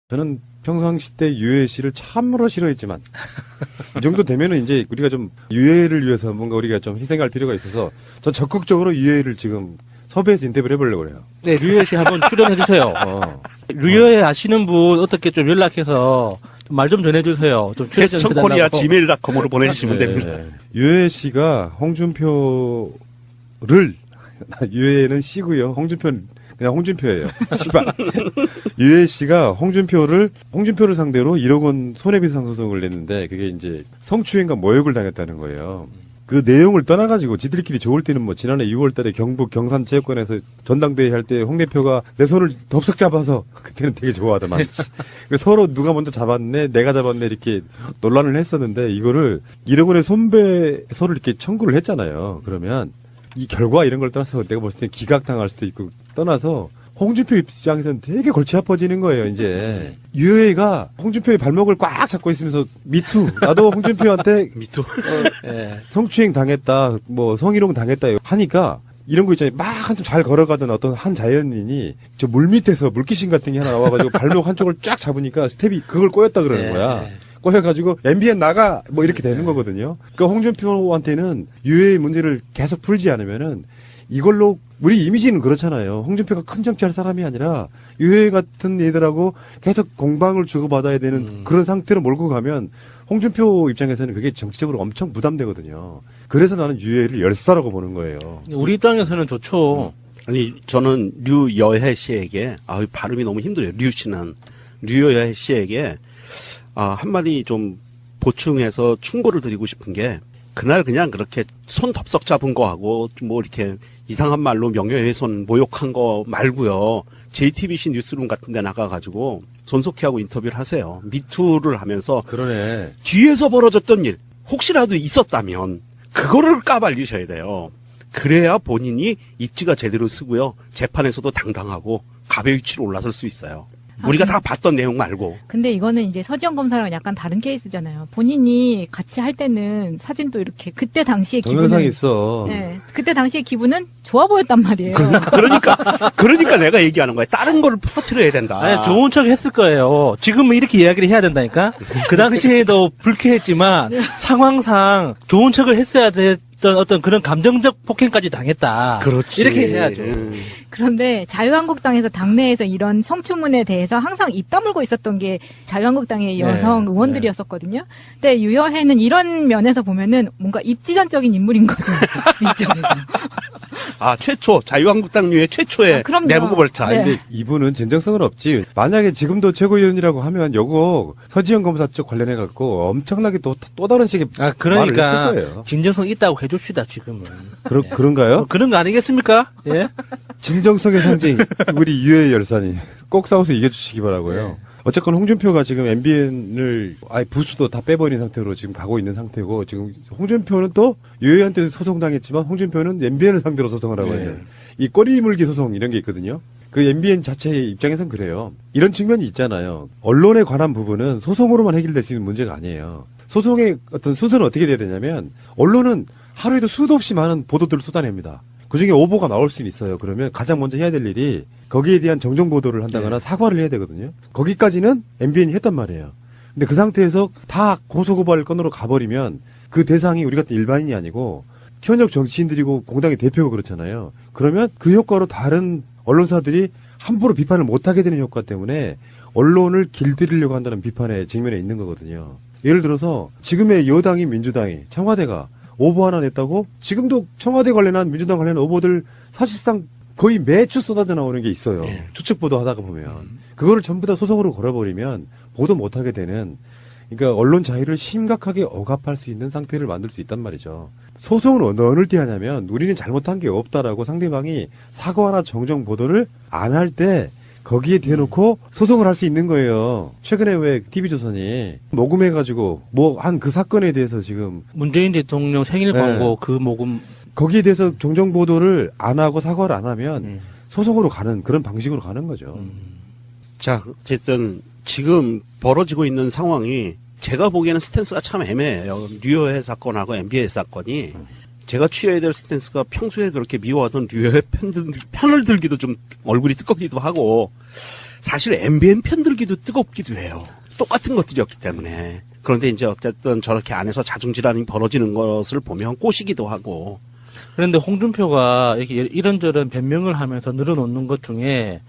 저는 평상시 때 유해 씨를 참으로 싫어했지만 이 정도 되면은 이제 우리가 좀 유해를 위해서 뭔가 우리가 좀 희생할 필요가 있어서 전 적극적으로 유해를 지금 섭외해서 인터뷰를 해보려고 그래요. 네, 류효 씨 한번 출연해주세요. 류효에 아시는 분 어떻게 좀 연락해서 말 좀 전해주세요. 좀 캐스천코리아 gmail.com으로 보내주시면 됩니다. 유해 씨가 홍준표를 유해는 씨고요. 홍준표는 그냥 홍준표예요. 씨발. 유해 씨가 홍준표를 상대로 1억 원 손해배상 소송을 냈는데 그게 이제 성추행과 모욕을 당했다는 거예요. 그 내용을 떠나가지고 지들끼리 좋을 때는 뭐 지난해 6월 달에 경북 경산체육관에서 전당대회 할 때 홍 대표가 내 손을 덥석 잡아서 그때는 되게 좋아하더만. 서로 누가 먼저 잡았네, 내가 잡았네 이렇게 논란을 했었는데 이거를 1억 원의 손배서를 이렇게 청구를 했잖아요. 그러면 이 결과 이런 걸 떠나서 내가 봤을 때 기각당할 수도 있고 떠나서 홍준표 입장에서는 되게 골치 아파지는 거예요, 이제. 유해가 홍준표의 발목을 꽉 잡고 있으면서 미투. 나도 홍준표한테 미투. 성추행 당했다, 뭐 성희롱 당했다 하니까 이런 거 있잖아요. 막 한참 잘 걸어가던 어떤 한 자연인이 저 물 밑에서 물귀신 같은 게 하나 나와가지고 발목 한쪽을 쫙 잡으니까 스텝이 그걸 꼬였다 그러는 거야. 꼬여가지고 MBN 나가 뭐 이렇게 되는 거거든요. 그러니까 홍준표한테는 유해의 문제를 계속 풀지 않으면은 이걸로 우리 이미지는 그렇잖아요. 홍준표가 큰 정치할 사람이 아니라 유해 같은 애들하고 계속 공방을 주고받아야 되는 그런 상태로 몰고 가면 홍준표 입장에서는 그게 정치적으로 엄청 부담되거든요. 그래서 나는 유해를 열사라고 보는 거예요. 우리 입장에서는 좋죠. 아니, 저는 류여해 씨에게, 발음이 너무 힘들어요. 류 씨는. 류여해 씨에게, 한마디 좀 보충해서 충고를 드리고 싶은 게, 그날 그냥 그렇게 손 덥석 잡은 거 하고 뭐 이렇게 이상한 말로 명예훼손 모욕한 거 말고요. JTBC 뉴스룸 같은 데 나가가지고 손석희하고 인터뷰를 하세요. 미투를 하면서 그러네. 뒤에서 벌어졌던 일 혹시라도 있었다면 그거를 까발리셔야 돼요. 그래야 본인이 입지가 제대로 쓰고요. 재판에서도 당당하고 갑의 위치로 올라설 수 있어요. 우리가 다 봤던 내용 말고. 근데 이거는 이제 서지현 검사랑 약간 다른 케이스잖아요. 본인이 같이 할 때는 사진도 이렇게 그때 당시의 동영상이 기분은 있어. 네, 그때 당시의 기분은 좋아 보였단 말이에요. 그러니까 내가 얘기하는 거야. 다른 걸 퍼뜨려야 된다. 아니, 좋은 척 했을 거예요. 지금은 이렇게 이야기를 해야 된다니까? 그 당시에도 불쾌했지만 상황상 좋은 척을 했어야 됐던 어떤 그런 감정적 폭행까지 당했다. 그렇지. 이렇게 해야죠. 그런데 자유한국당에서 당내에서 이런 성추문에 대해서 항상 입 다물고 있었던 게 자유한국당의 여성 의원들이었었거든요. 근데 유여해는 이런 면에서 보면은 뭔가 입지전적인 인물인 거죠. 입장에서. 최초 자유한국당류의 최초의 그럼요. 내부고 벌차. 네. 근데 이분은 진정성은 없지. 만약에 지금도 최고위원이라고 하면 요거 서지현 검사 쪽 관련해갖고 엄청나게 또 다른 식의 말을 그러니까 했을 거예요. 진정성 있다고 해줍시다 지금은. 그런가요? 그런 거 아니겠습니까? 예. 진정성의 상징 우리 유해 열사님 꼭 싸워서 이겨주시기 바라고요. 어쨌건 홍준표가 지금 MBN을 아예 부수도 다 빼버린 상태로 지금 가고 있는 상태고 지금 홍준표는 또 유해한테 소송당했지만 홍준표는 MBN을 상대로 소송을 하고 있는 이 꼬리물기 소송 이런 게 있거든요. 그 MBN 자체의 입장에선 그래요. 이런 측면이 있잖아요. 언론에 관한 부분은 소송으로만 해결될 수 있는 문제가 아니에요. 소송의 어떤 순서는 어떻게 돼야 되냐면 언론은 하루에도 수도 없이 많은 보도들을 쏟아냅니다. 그중에 오보가 나올 수는 있어요. 그러면 가장 먼저 해야 될 일이 거기에 대한 정정 보도를 한다거나 사과를 해야 되거든요. 거기까지는 MBN이 했단 말이에요. 근데 그 상태에서 다 고소고발 건으로 가버리면 그 대상이 우리 같은 일반인이 아니고 현역 정치인들이고 공당의 대표고 그렇잖아요. 그러면 그 효과로 다른 언론사들이 함부로 비판을 못하게 되는 효과 때문에 언론을 길들이려고 한다는 비판에 직면해 있는 거거든요. 예를 들어서 지금의 여당인 민주당이 청와대가 오보 하나 냈다고 지금도 청와대 관련한 민주당 관련한 오보들 사실상 거의 매주 쏟아져 나오는 게 있어요. 추측 보도 하다가 보면 그거를 전부 다 소송으로 걸어버리면 보도 못하게 되는 그러니까 언론 자유를 심각하게 억압할 수 있는 상태를 만들 수 있단 말이죠. 소송은 어느 때 하냐면 우리는 잘못한 게 없다라고 상대방이 사과나 정정 보도를 안 할 때 거기에 대놓고 소송을 할 수 있는 거예요. 최근에 왜 TV조선이 모금해가지고 뭐 한 그 사건에 대해서 지금 문재인 대통령 생일 광고 그 모금 거기에 대해서 정정 보도를 안 하고 사과를 안 하면 소송으로 가는 그런 방식으로 가는 거죠. 자, 어쨌든 지금 벌어지고 있는 상황이 제가 보기에는 스탠스가 참 애매해요. 류여해 사건하고 MBN 사건이 제가 취해야 될 스탠스가 평소에 그렇게 미워하던 류여해 편을 들기도 좀 얼굴이 뜨겁기도 하고 사실 MBN 편들기도 뜨겁기도 해요. 똑같은 것들이었기 때문에. 그런데 이제 어쨌든 저렇게 안에서 자중질환이 벌어지는 것을 보면 꼬시기도 하고. 그런데 홍준표가 이렇게 이런저런 변명을 하면서 늘어놓는 것 중에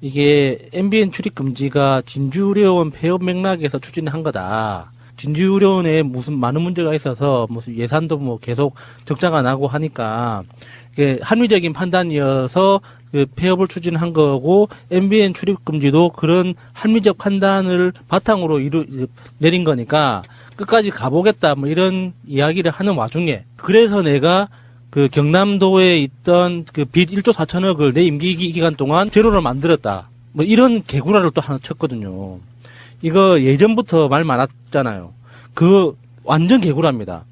이게 MBN 출입 금지가 진주의료원 폐업 맥락에서 추진한 거다. 진주의료원에 무슨 많은 문제가 있어서 무슨 예산도 뭐 계속 적자가 나고 하니까 이게 합리적인 판단이어서 그 폐업을 추진한 거고 MBN 출입 금지도 그런 합리적 판단을 바탕으로 내린 거니까 끝까지 가보겠다 뭐 이런 이야기를 하는 와중에 그래서 내가 그 경남도에 있던 그 빚 1조 4천억을 내 임기 기간 동안 제로로 만들었다. 뭐 이런 개구라를 또 하나 쳤거든요. 이거 예전부터 말 많았잖아요. 그 완전 개구라입니다.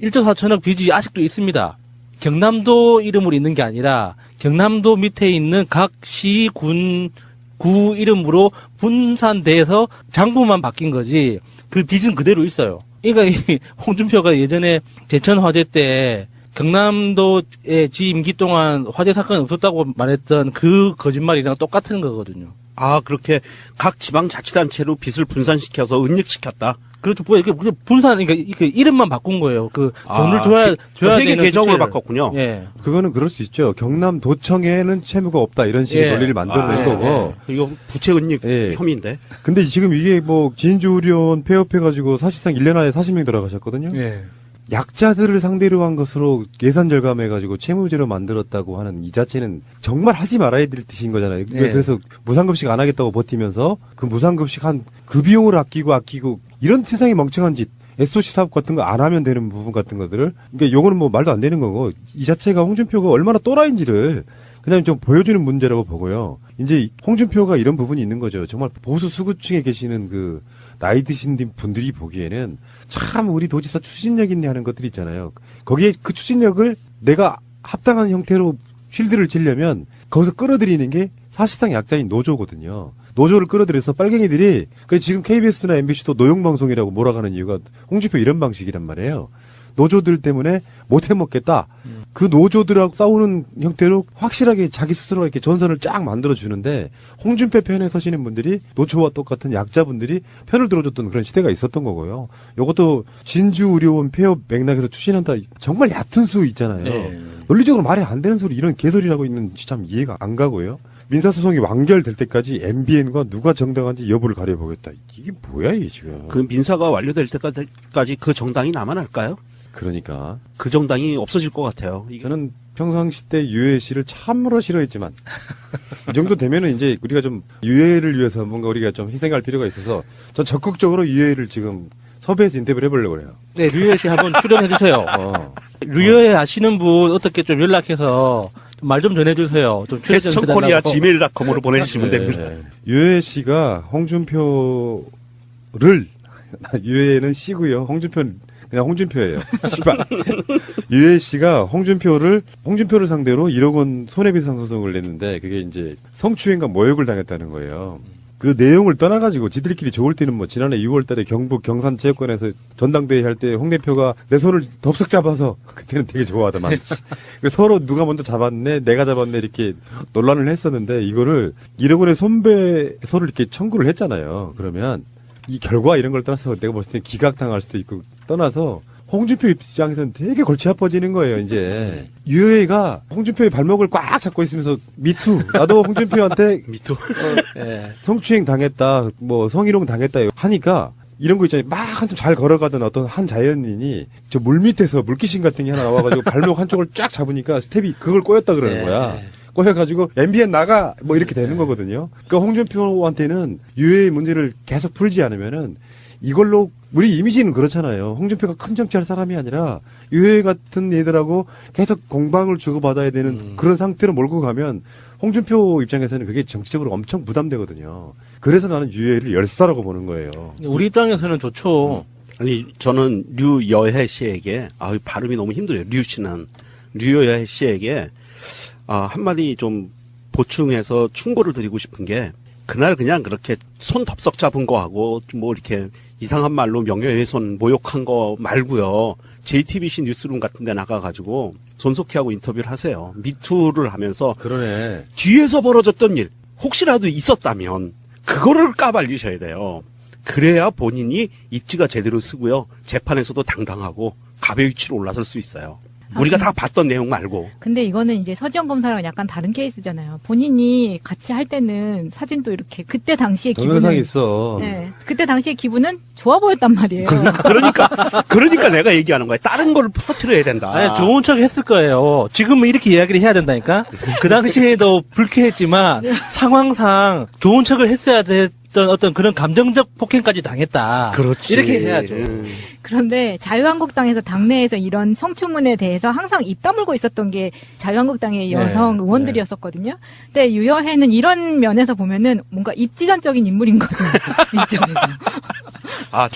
1조 4천억 빚이 아직도 있습니다. 경남도 이름으로 있는 게 아니라 경남도 밑에 있는 각 시, 구 이름으로 분산돼서 장부만 바뀐 거지 그 빚은 그대로 있어요. 그러니까 이 홍준표가 예전에 제천 화재 때 경남도의 지 임기 동안 화재 사건이 없었다고 말했던 그 거짓말이랑 똑같은 거거든요. 아, 그렇게 각 지방자치단체로 빚을 분산시켜서 은닉시켰다. 그렇죠. 뭐 이렇게 분산, 그러니까 이렇게 이름만 바꾼 거예요. 그 돈을 줘야 회계 되는 계정을 수치를. 바꿨군요. 예. 그거는 그럴 수 있죠. 경남도청에는 채무가 없다 이런 식의 예. 논리를 만들어낸 거고. 이거 부채 은닉 예. 혐의인데. 근데 지금 이게 뭐 진주의료원 폐업해가지고 사실상 1년 안에 40명 돌아가셨거든요. 예. 약자들을 상대로 한 것으로 예산 절감해가지고 채무제로 만들었다고 하는 이 자체는 정말 하지 말아야 될 뜻인 거잖아요. 예. 그래서 무상급식 안 하겠다고 버티면서 그 무상급식 한 그 비용을 아끼고 이런 세상에 멍청한 짓 SOC 사업 같은 거 안 하면 되는 부분 같은 것들을 그러니까 요거는 뭐 말도 안 되는 거고 이 자체가 홍준표가 얼마나 또라이인지를 그냥 좀 보여주는 문제라고 보고요. 이제 홍준표가 이런 부분이 있는 거죠. 정말 보수 수구층에 계시는 그 나이 드신 분들이 보기에는 참 우리 도지사 추진력 있네 하는 것들이 있잖아요. 거기에 그 추진력을 내가 합당한 형태로 쉴드를 치려면 거기서 끌어들이는 게 사실상 약자인 노조거든요. 노조를 끌어들여서 빨갱이들이 그래서 지금 KBS나 MBC도 노용방송이라고 몰아가는 이유가 홍준표 이런 방식이란 말이에요. 노조들 때문에 못 해먹겠다. 그 노조들하고 싸우는 형태로 확실하게 자기 스스로 이렇게 전선을 쫙 만들어주는데 홍준표 편에 서시는 분들이 노조와 똑같은 약자분들이 편을 들어줬던 그런 시대가 있었던 거고요. 이것도 진주의료원 폐업 맥락에서 추진한다. 정말 얕은 수 있잖아요. 네. 논리적으로 말이 안 되는 소리 이런 개소리라고 있는지 참 이해가 안 가고요. 민사소송이 완결될 때까지 MBN과 누가 정당한지 여부를 가려보겠다. 이게 뭐야 이게 지금. 그 민사가 완료될 때까지 그 정당이 남아날까요? 그러니까 그 정당이 없어질 것 같아요. 이게 저는 평상시 때 유해 씨를 참으로 싫어했지만 이 정도 되면은 이제 우리가 좀 유해를 위해서 뭔가 우리가 좀 희생할 필요가 있어서 전 적극적으로 유해를 지금 섭외해서 인터뷰를 해보려고 그래요. 네, 류혜 씨 한번 출연해 주세요. 류혜 아시는 분 어떻게 좀 연락해서 말 좀 전해주세요. 좀 출연 좀 퀘스천코리아 해달라고. gmail.com으로 보내주시면 됩니다. 유해 씨가 홍준표를 유해는 씨고요. 홍준표는 그냥 홍준표예요. 씨발. 유해 씨가 홍준표를 상대로 1억 원 손해배상 소송을 냈는데 그게 이제 성추행과 모욕을 당했다는 거예요. 그 내용을 떠나가지고 지들끼리 좋을 때는 뭐 지난해 6월 달에 경북 경산체육관에서 전당대회 할 때 홍 대표가 내 손을 덥석 잡아서 그때는 되게 좋아하더만. 서로 누가 먼저 잡았네, 내가 잡았네 이렇게 논란을 했었는데 이거를 1억 원의 손배서를 이렇게 청구를 했잖아요. 그러면 이 결과 이런 걸 떠나서 내가 봤을 때 기각당할 수도 있고 떠나서 홍준표 입장에서는 되게 골치 아파지는 거예요, 이제. 유해가 홍준표의 발목을 꽉 잡고 있으면서 미투. 나도 홍준표한테 미투. 예. 성추행 당했다, 뭐 성희롱 당했다 하니까 이런 거 있잖아요. 막 한참 잘 걸어가던 어떤 한 자연인이 저 물 밑에서 물귀신 같은 게 하나 나와가지고 발목 한쪽을 쫙 잡으니까 스텝이 그걸 꼬였다 그러는 예. 거야. 꼬여가지고 MBN 나가 뭐 이렇게 되는 거거든요. 그러니까 홍준표한테는 유해의 문제를 계속 풀지 않으면은 이걸로 우리 이미지는 그렇잖아요. 홍준표가 큰 정치할 사람이 아니라 유해 같은 애들하고 계속 공방을 주고받아야 되는 그런 상태로 몰고 가면 홍준표 입장에서는 그게 정치적으로 엄청 부담되거든요. 그래서 나는 유해를 열사라고 보는 거예요. 우리 입장에서는 좋죠. 아니, 저는 류여해 씨에게, 발음이 너무 힘들어요. 류여해 씨에게, 한마디 좀 보충해서 충고를 드리고 싶은 게, 그날 그냥 그렇게 손 덥석 잡은 거하고, 뭐 이렇게 이상한 말로 명예훼손 모욕한 거 말고요. JTBC 뉴스룸 같은 데 나가가지고, 손석희하고 인터뷰를 하세요. 미투를 하면서, 그러네. 뒤에서 벌어졌던 일, 혹시라도 있었다면 그거를 까발리셔야 돼요. 그래야 본인이 입지가 제대로 쓰고요. 재판에서도 당당하고 갑의 위치로 올라설 수 있어요. 우리가 다 봤던 내용 말고. 근데 이거는 이제 서지현 검사랑 약간 다른 케이스잖아요. 본인이 같이 할 때는 사진도 이렇게 그때 당시의 동영상이 기분은 있어. 네, 그때 당시의 기분은 좋아 보였단 말이에요. 그러니까 내가 얘기하는 거야. 다른 걸 퍼뜨려야 된다. 아니, 좋은 척 했을 거예요. 지금은 이렇게 이야기를 해야 된다니까? 그 당시에도 불쾌했지만, 상황상 좋은 척을 했어야 됐던 어떤 그런 감정적 폭행까지 당했다. 그렇지. 이렇게 해야죠. 그런데 자유한국당에서 당내에서 이런 성추문에 대해서 항상 입 다물고 있었던 게 자유한국당의 여성 네, 의원들이었었거든요. 근데 유여해는 이런 면에서 보면은 뭔가 입지전적인 인물인 거죠. 이쪽에서. 아,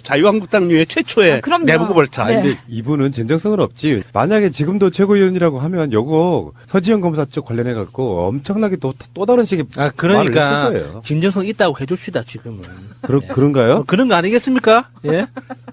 자유한국당류의 최초의 그럼요. 내부고 벌차. 네. 근데 이분은 진정성은 없지. 만약에 지금도 최고위원이라고 하면 요거 서지현 검사 쪽 관련해 갖고 엄청나게 또 다른 식의 말을 그러니까, 했을 거예요. 진정성 있다고 해줍시다, 지금은. 그런가요? 그런 거 아니겠습니까? 예?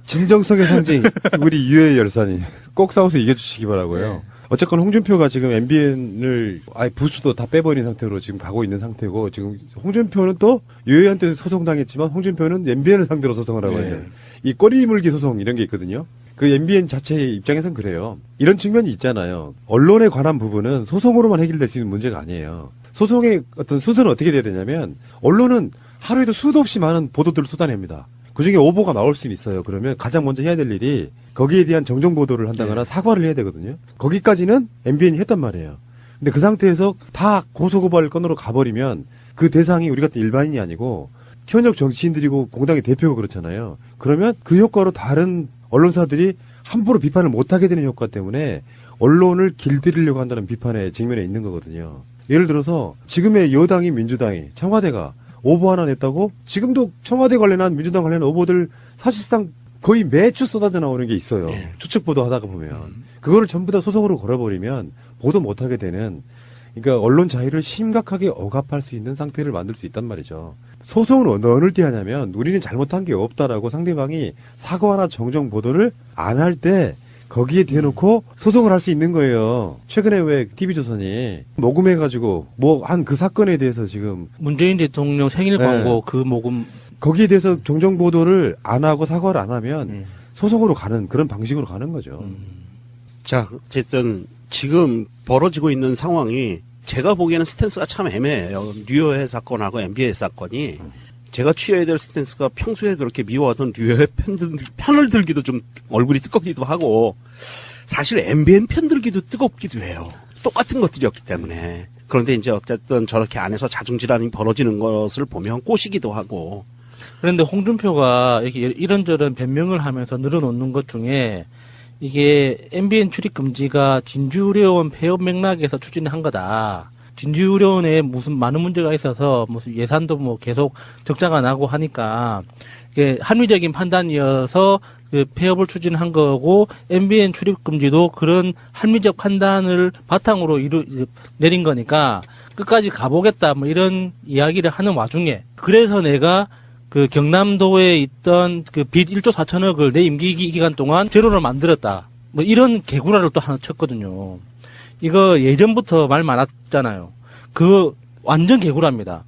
진정성의 상징 우리 유해 열사님 꼭 싸워서 이겨주시기 바라고요. 어쨌건 홍준표가 지금 MBN을 아예 부수도 다 빼버린 상태로 지금 가고 있는 상태고 지금 홍준표는 또 유해한테 소송당했지만 홍준표는 MBN을 상대로 소송을 하고 있는 이 꼬리 물기 소송 이런 게 있거든요. 그 MBN 자체의 입장에선 그래요. 이런 측면이 있잖아요. 언론에 관한 부분은 소송으로만 해결될 수 있는 문제가 아니에요. 소송의 어떤 순서는 어떻게 돼야 되냐면 언론은 하루에도 수도 없이 많은 보도들을 쏟아냅니다. 그중에 오보가 나올 수는 있어요. 그러면 가장 먼저 해야 될 일이 거기에 대한 정정 보도를 한다거나 사과를 해야 되거든요. 거기까지는 MBN이 했단 말이에요. 근데 그 상태에서 다 고소고발 건으로 가버리면 그 대상이 우리 같은 일반인이 아니고 현역 정치인들이고 공당의 대표고 그렇잖아요. 그러면 그 효과로 다른 언론사들이 함부로 비판을 못하게 되는 효과 때문에 언론을 길들이려고 한다는 비판에 직면해 있는 거거든요. 예를 들어서 지금의 여당이 민주당이 청와대가 오보 하나 냈다고 지금도 청와대 관련한 민주당 관련한 오보들 사실상 거의 매주 쏟아져 나오는 게 있어요. 추측 보도 하다가 보면 그거를 전부 다 소송으로 걸어버리면 보도 못하게 되는 그러니까 언론 자유를 심각하게 억압할 수 있는 상태를 만들 수 있단 말이죠. 소송은 어느 때 하냐면 우리는 잘못한 게 없다라고 상대방이 사과나 정정 보도를 안 할 때 거기에 대놓고 소송을 할 수 있는 거예요. 최근에 왜 TV조선이 녹음해가지고 뭐 한 그 사건에 대해서 지금 문재인 대통령 생일 광고 그 모금. 거기에 대해서 정정 보도를 안 하고 사과를 안 하면 소송으로 가는 그런 방식으로 가는 거죠. 자, 어쨌든 지금 벌어지고 있는 상황이 제가 보기에는 스탠스가 참 애매해요. 류여해 사건하고 MBN 사건이 제가 취해야 될 스탠스가 평소에 그렇게 미워하던 류여해 편을 들기도 좀 얼굴이 뜨겁기도 하고 사실 MBN 편 들기도 뜨겁기도 해요. 똑같은 것들이었기 때문에. 그런데 이제 어쨌든 저렇게 안에서 자중질환이 벌어지는 것을 보면 꼬시기도 하고. 그런데 홍준표가 이렇게 이런저런 변명을 하면서 늘어놓는 것 중에 이게 MBN 출입 금지가 진주의료원 폐업 맥락에서 추진한 거다. 진주의료원에 무슨 많은 문제가 있어서 무슨 예산도 뭐 계속 적자가 나고 하니까 이게 합리적인 판단이어서 그 폐업을 추진한 거고 MBN 출입 금지도 그런 합리적 판단을 바탕으로 내린 거니까 끝까지 가보겠다 뭐 이런 이야기를 하는 와중에 그래서 내가 그 경남도에 있던 그 빚 1조 4천억을 내 임기 기간 동안 제로로 만들었다. 뭐 이런 개구라를 또 하나 쳤거든요. 이거 예전부터 말 많았잖아요. 그거 완전 개구라입니다.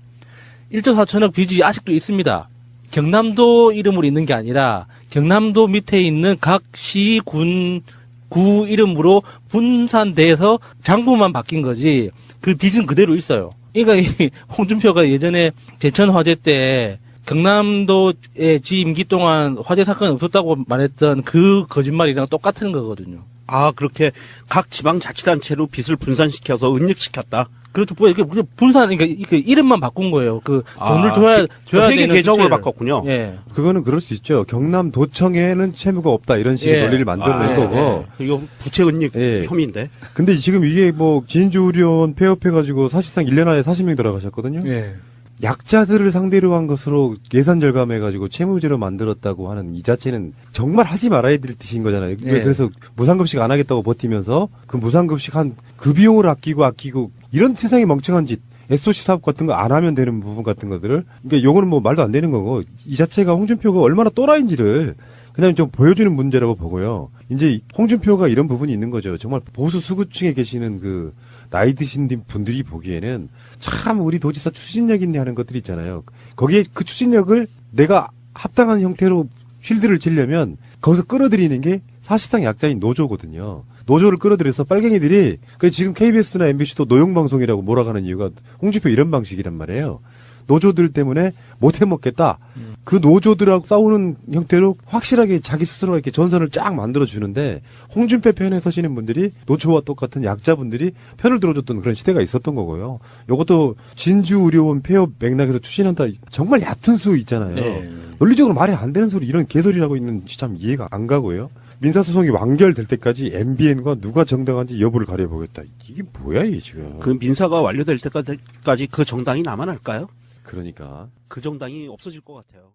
1조 4천억 빚이 아직도 있습니다. 경남도 이름으로 있는 게 아니라 경남도 밑에 있는 각 시, 구 이름으로 분산돼서 장부만 바뀐 거지 그 빚은 그대로 있어요. 그러니까 이 홍준표가 예전에 제천 화재 때 경남도의 지 임기 동안 화재 사건이 없었다고 말했던 그 거짓말이랑 똑같은 거거든요. 아, 그렇게 각 지방자치단체로 빚을 분산시켜서 은닉시켰다. 그렇죠. 뭐 이렇게 분산, 그러니까 이름만 바꾼 거예요. 그 돈을 줘야 회계 되는 계정을 수치를. 바꿨군요. 예. 그거는 그럴 수 있죠. 경남도청에는 채무가 없다 이런 식의 예. 논리를 만들어낸 거고. 이거 부채 은닉 예. 혐의인데. 근데 지금 이게 뭐 진주의료원 폐업해가지고 사실상 1년 안에 40명 돌아가셨거든요. 예. 약자들을 상대로 한 것으로 예산 절감해가지고 채무제로 만들었다고 하는 이 자체는 정말 하지 말아야 될 뜻인 거잖아요. 예. 그래서 무상급식 안 하겠다고 버티면서 그 무상급식 한 그 비용을 아끼고 이런 세상에 멍청한 짓 SOC 사업 같은 거 안 하면 되는 부분 같은 것들을 그러니까 요거는 뭐 말도 안 되는 거고 이 자체가 홍준표가 얼마나 또라이인지를 그냥 좀 보여주는 문제라고 보고요. 이제 홍준표가 이런 부분이 있는 거죠. 정말 보수 수구층에 계시는 그 나이 드신 분들이 보기에는 참 우리 도지사 추진력 있네 하는 것들이 있잖아요. 거기에 그 추진력을 내가 합당한 형태로 쉴드를 치려면 거기서 끌어들이는 게 사실상 약자인 노조거든요. 노조를 끌어들여서 빨갱이들이 그래서 지금 KBS나 MBC도 노용방송이라고 몰아가는 이유가 홍준표 이런 방식이란 말이에요. 노조들 때문에 못 해먹겠다. 그 노조들하고 싸우는 형태로 확실하게 자기 스스로 이렇게 전선을 쫙 만들어주는데 홍준표 편에 서시는 분들이 노조와 똑같은 약자분들이 편을 들어줬던 그런 시대가 있었던 거고요. 이것도 진주의료원 폐업 맥락에서 추진한다. 정말 얕은 수 있잖아요. 네. 논리적으로 말이 안 되는 소리 이런 개소리라고 있는지 참 이해가 안 가고요. 민사소송이 완결될 때까지 MBN과 누가 정당한지 여부를 가려보겠다. 이게 뭐야 이게 지금. 그 민사가 완료될 때까지 그 정당이 남아날까요? 그러니까. 그 정당이 없어질 것 같아요.